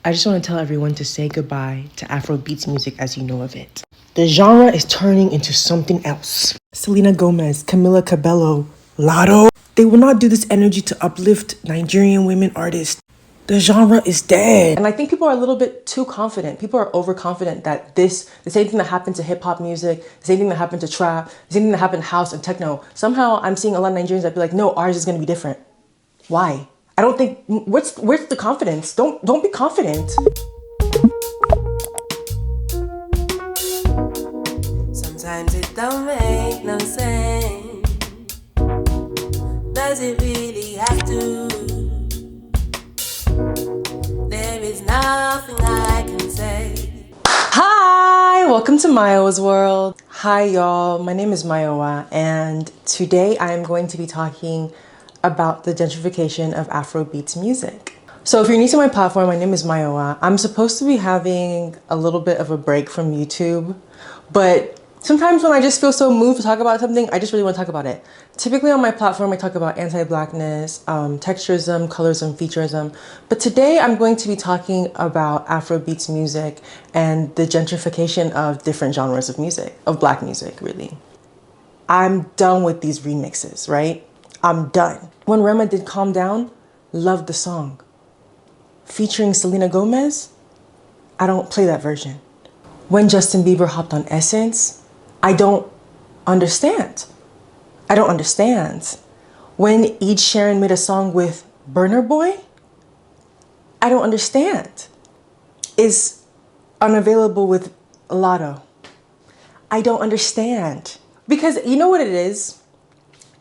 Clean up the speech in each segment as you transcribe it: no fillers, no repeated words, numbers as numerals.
I just want to tell everyone to say goodbye to Afrobeats music as you know of it. The genre is turning into something else. Selena Gomez, Camila Cabello, Lotto. They will not do this energy to uplift Nigerian women artists. The genre is dead. And I think people are a little bit too confident. People are overconfident that the same thing that happened to hip hop music, the same thing that happened to trap, the same thing that happened to house and techno. Somehow I'm seeing a lot of Nigerians that be like, no, ours is gonna be different. Why? I don't think, where's the confidence? Don't be confident. Sometimes it don't make no sense. Does it really have to? There is nothing I can say. Hi, welcome to Mayowa's World. Hi y'all, my name is Mayowa and today I am going to be talking about the gentrification of Afrobeats music. So if you're new to my platform, my name is Mayowa. I'm supposed to be having a little bit of a break from YouTube, but sometimes when I just feel so moved to talk about something, I just really want to talk about it. Typically on my platform, I talk about anti-blackness, texturism, colorism, featureism. But today I'm going to be talking about Afrobeats music and the gentrification of different genres of music, of black music, really. I'm done with these remixes, right? I'm done. When Rema did Calm Down, loved the song. Featuring Selena Gomez, I don't play that version. When Justin Bieber hopped on Essence, I don't understand. I don't understand. When Ed Sheeran made a song with Burner Boy, I don't understand. Is unavailable with Lotto. I don't understand. Because you know what it is?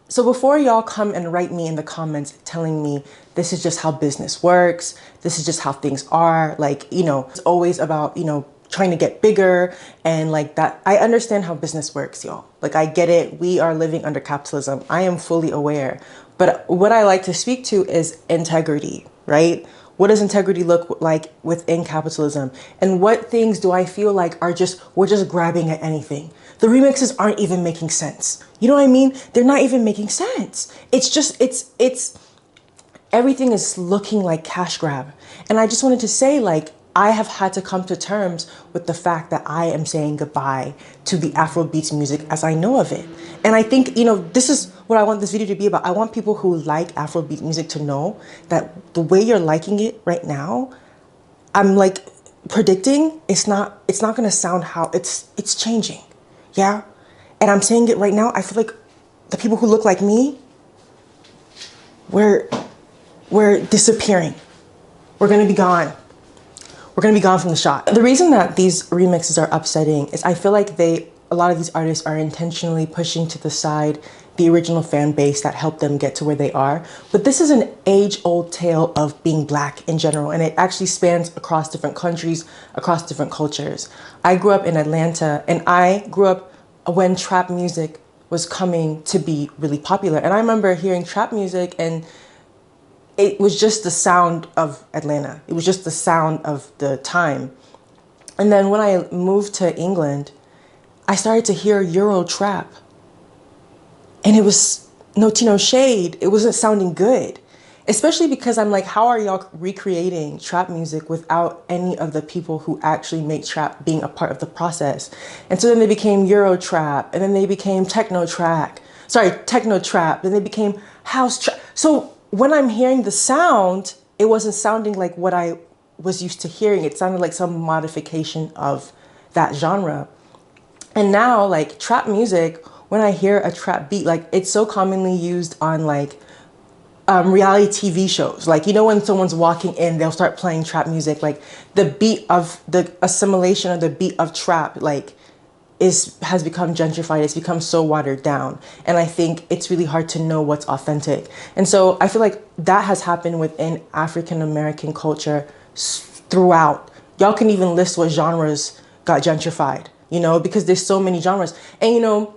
So before y'all come and write me in the comments telling me this is just how business works, this is just how things are, like, you know, it's always about, you know, trying to get bigger and like that. I understand how business works, y'all. Like, I get it. We are living under capitalism. I am fully aware. But what I like to speak to is integrity, right? What does integrity look like within capitalism? And what things do I feel like are we're just grabbing at anything? The remixes aren't even making sense. You know what I mean? They're not even making sense. It's just, everything is looking like cash grab. And I just wanted to say, like, I have had to come to terms with the fact that I am saying goodbye to the Afrobeats music as I know of it. And I think, you know, this is what I want this video to be about. I want people who like Afrobeat music to know that the way you're liking it right now, I'm like predicting it's not gonna sound how it's changing. Yeah? And I'm saying it right now, I feel like the people who look like me, we're disappearing. We're gonna be gone. We're gonna be gone from the shot. The reason that these remixes are upsetting is I feel like a lot of these artists are intentionally pushing to the side the original fan base that helped them get to where they are. But this is an age-old tale of being black in general, and it actually spans across different countries, across different cultures. I grew up in Atlanta, and I grew up when trap music was coming to be really popular. And I remember hearing trap music and it was just the sound of Atlanta. It was just the sound of the time. And then when I moved to England, I started to hear Euro trap. And it was no shade. It wasn't sounding good. Especially because I'm like, how are y'all recreating trap music without any of the people who actually make trap being a part of the process? And so then they became Euro trap, and then they became techno trap, then they became house trap. So when I'm hearing the sound, it wasn't sounding like what I was used to hearing. It sounded like some modification of that genre. And now, like, trap music, when I hear a trap beat, like, it's so commonly used on like reality TV shows. Like, you know, when someone's walking in, they'll start playing trap music. Like, the beat of the assimilation of the beat of trap, like, has become gentrified. It's become so watered down. And I think it's really hard to know what's authentic. And so I feel like that has happened within African American culture throughout. Y'all can even list what genres got gentrified, you know, because there's so many genres. And, you know,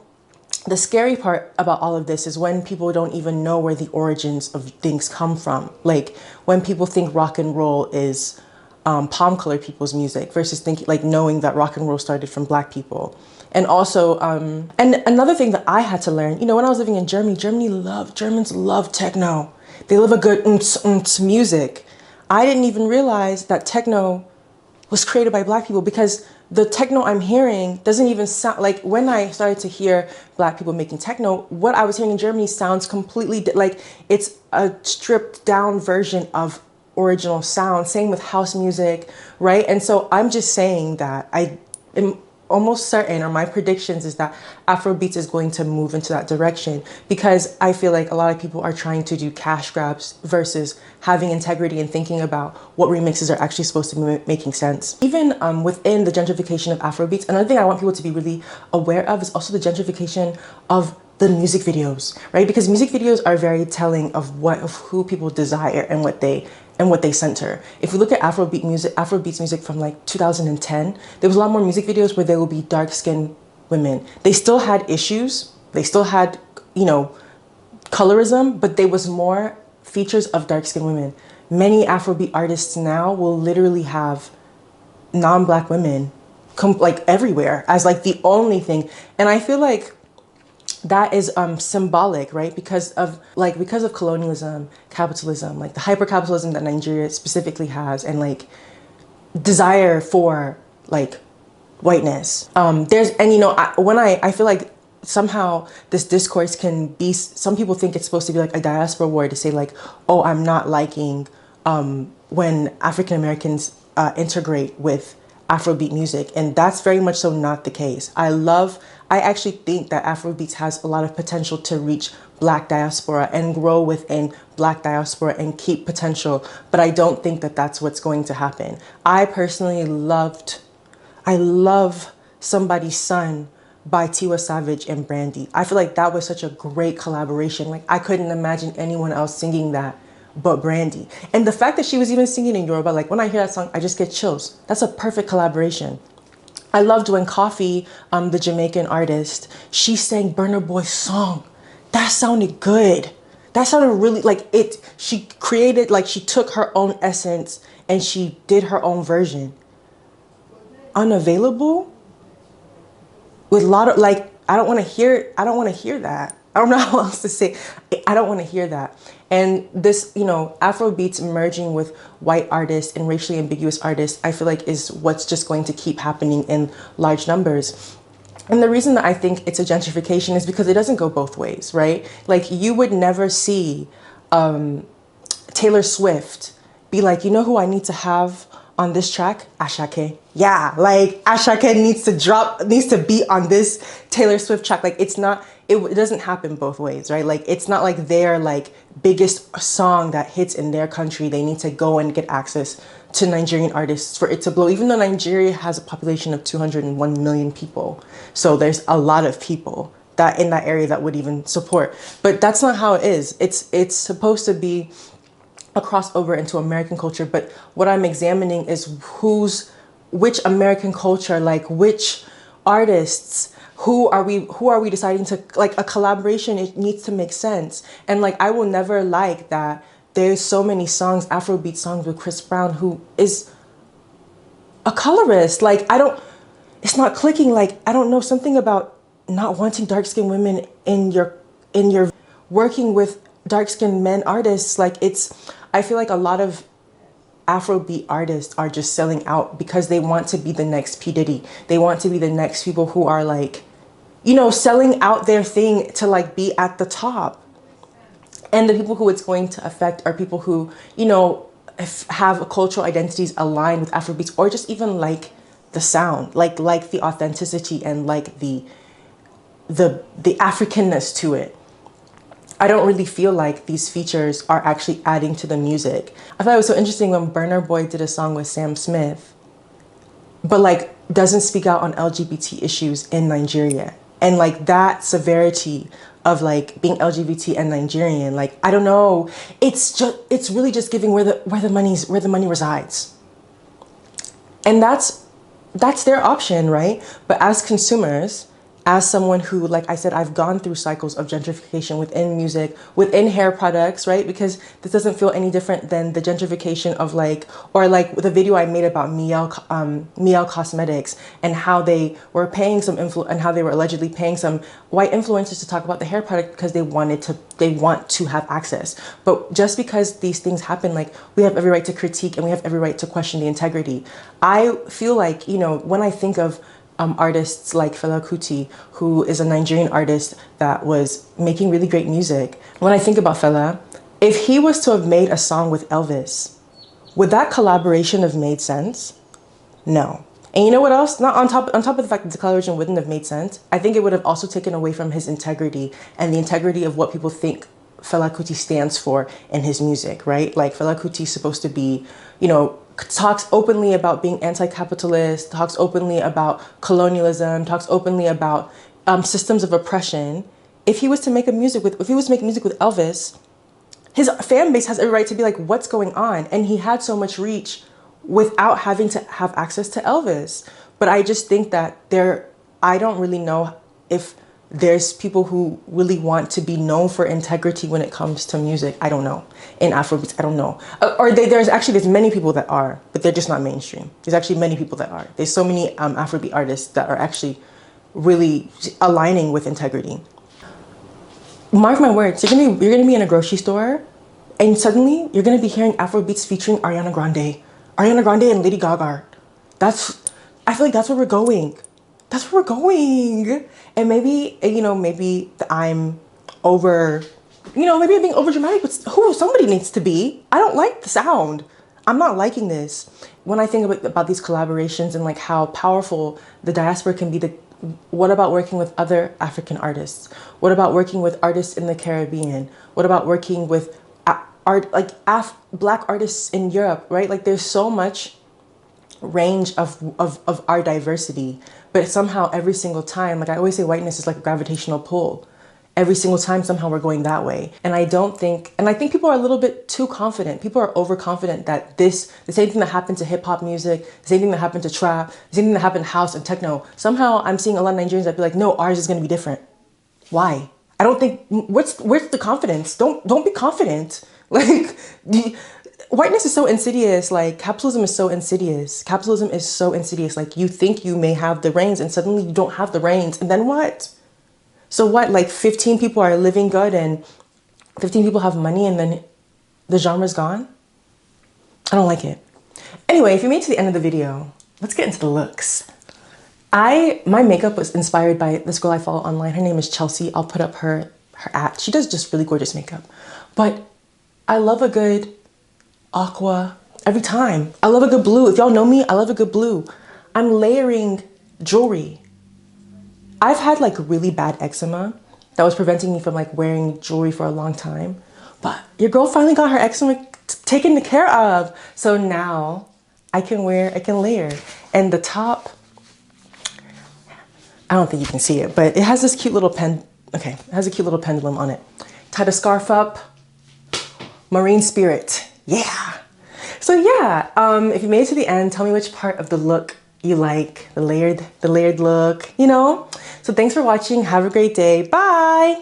the scary part about all of this is when people don't even know where the origins of things come from. Like, when people think rock and roll is palm colored people's music versus thinking, like, knowing that rock and roll started from black people. And also, and another thing that I had to learn, you know, when I was living in Germany, Germans love techno. They love a good music. I didn't even realize that techno was created by black people, because the techno I'm hearing doesn't even sound like, when I started to hear black people making techno, what I was hearing in Germany sounds completely like it's a stripped down version of original sound. Same with house music, right? And so I'm just saying that I am almost certain, or my predictions is that Afrobeats is going to move into that direction, because I feel like a lot of people are trying to do cash grabs versus having integrity and thinking about what remixes are actually supposed to be making sense. Even within the gentrification of Afrobeats, another thing I want people to be really aware of is also the gentrification of the music videos, right? Because music videos are very telling of who people desire and what they center. If we look at Afrobeats music from like 2010, there was a lot more music videos where there will be dark-skinned women. They still had issues. They still had, you know, colorism, but there was more features of dark-skinned women. Many Afrobeat artists now will literally have non-black women like everywhere as like the only thing. And I feel like that is symbolic, right? Because of colonialism, capitalism, like the hyper-capitalism that Nigeria specifically has, and like desire for like whiteness. I feel like somehow this discourse can be, some people think it's supposed to be like a diaspora war to say like, oh, I'm not liking when African Americans integrate with Afrobeat music, and that's very much so not the case. I actually think that Afrobeats has a lot of potential to reach Black diaspora and grow within Black diaspora and keep potential, but I don't think that that's what's going to happen. I personally I love Somebody's Son by Tiwa Savage and Brandy. I feel like that was such a great collaboration. Like, I couldn't imagine anyone else singing that but Brandy. And the fact that she was even singing in Yoruba, like when I hear that song, I just get chills. That's a perfect collaboration. I loved when Coffee, the Jamaican artist, she sang Burna Boy's song. That sounded good. That sounded really like it. She created, like she took her own essence and she did her own version. Unavailable? With a lot of like, I don't want to hear that. I don't know how else to say. I don't want to hear that. And this, you know, Afrobeats merging with white artists and racially ambiguous artists, I feel like is what's just going to keep happening in large numbers. And the reason that I think it's a gentrification is because it doesn't go both ways, right? Like, you would never see Taylor Swift be like, you know who I need to have on this track? Ashake. Yeah, like Ashake needs to be on this Taylor Swift track. Like, it doesn't happen both ways, right? Like, it's not like their like biggest song that hits in their country, they need to go and get access to Nigerian artists for it to blow, even though Nigeria has a population of 201 million people. So there's a lot of people that in that area that would even support. But that's not how it is. It's supposed to be a crossover into American culture. But what I'm examining is which American culture, like which artists, who are we deciding to, like, a collaboration, it needs to make sense. And like, I will never like that there's so many songs, Afrobeat songs with Chris Brown, who is a colorist. Like, it's not clicking. Like, I don't know, something about not wanting dark-skinned women in your working with dark-skinned men artists. Like, I feel like a lot of Afrobeat artists are just selling out because they want to be the next P. Diddy. They want to be the next people who are like, you know, selling out their thing to like be at the top. And the people who it's going to affect are people who, you know, have cultural identities aligned with Afrobeats, or just even like the sound, like the authenticity and like the Africanness to it. I don't really feel like these features are actually adding to the music. I thought it was so interesting when Burna Boy did a song with Sam Smith, but like doesn't speak out on LGBT issues in Nigeria. And like that severity of like being LGBT and Nigerian, like, I don't know, it's really just giving where the money resides. And that's their option, right? But as consumers, as someone who, like I said, I've gone through cycles of gentrification within music, within hair products, right? Because this doesn't feel any different than the gentrification of like, or like the video I made about Miel Cosmetics and how they were paying some and how they were allegedly paying some white influencers to talk about the hair product because they want to have access. But just because these things happen, like we have every right to critique and we have every right to question the integrity. I feel like, you know, when I think of artists like Fela Kuti, who is a Nigerian artist that was making really great music. When I think about Fela, if he was to have made a song with Elvis, would that collaboration have made sense? No. And you know what else? Not on top of the fact that the collaboration wouldn't have made sense, I think it would have also taken away from his integrity and the integrity of what people think Fela Kuti stands for in his music, right? Like Fela Kuti is supposed to be, you know, talks openly about being anti-capitalist, talks openly about colonialism, talks openly about systems of oppression. If he was to make music with Elvis, his fan base has every right to be like, what's going on? And he had so much reach without having to have access to Elvis. But I just think that I don't really know if there's people who really want to be known for integrity when it comes to music. I don't know. In Afrobeats, I don't know. There's many people that are, but they're just not mainstream. There's actually many people that are. There's so many Afrobeat artists that are actually really aligning with integrity. Mark my words, you're gonna be in a grocery store and suddenly you're gonna be hearing Afrobeats featuring Ariana Grande and Lady Gaga. I feel like that's where we're going. That's where we're going. And maybe, you know, maybe I'm being over dramatic, but somebody needs to be. I don't like the sound. I'm not liking this. When I think about these collaborations and like how powerful the diaspora can be, what about working with other African artists? What about working with artists in the Caribbean? What about working with Black artists in Europe, right? Like there's so much range of our diversity, but somehow every single time, like I always say, whiteness is like a gravitational pull. Every single time somehow we're going that way. And I think people are a little bit too confident. People are overconfident that the same thing that happened to hip hop music, the same thing that happened to trap, the same thing that happened to house and techno. Somehow I'm seeing a lot of Nigerians that be like, no, ours is gonna be different. Why? I don't think, where's the confidence? Don't be confident. Like, whiteness is so insidious. Like capitalism is so insidious. Capitalism is so insidious. Like you think you may have the reins and suddenly you don't have the reins. And then what? So what, like 15 people are living good and 15 people have money and then the genre's gone? I don't like it. Anyway, if you made it to the end of the video, let's get into the looks. My makeup was inspired by this girl I follow online. Her name is Chelsea. I'll put up her at. She does just really gorgeous makeup. But I love a good aqua every time. I love a good blue. If y'all know me, I love a good blue. I'm layering jewelry. I've had like really bad eczema that was preventing me from like wearing jewelry for a long time. But your girl finally got her eczema taken care of. So now I can layer. And the top, I don't think you can see it, but it has this cute little it has a cute little pendulum on it. Tied a scarf up, marine spirit, yeah. So yeah, if you made it to the end, tell me which part of the look you like, the layered look, you know? So thanks for watching, have a great day, bye.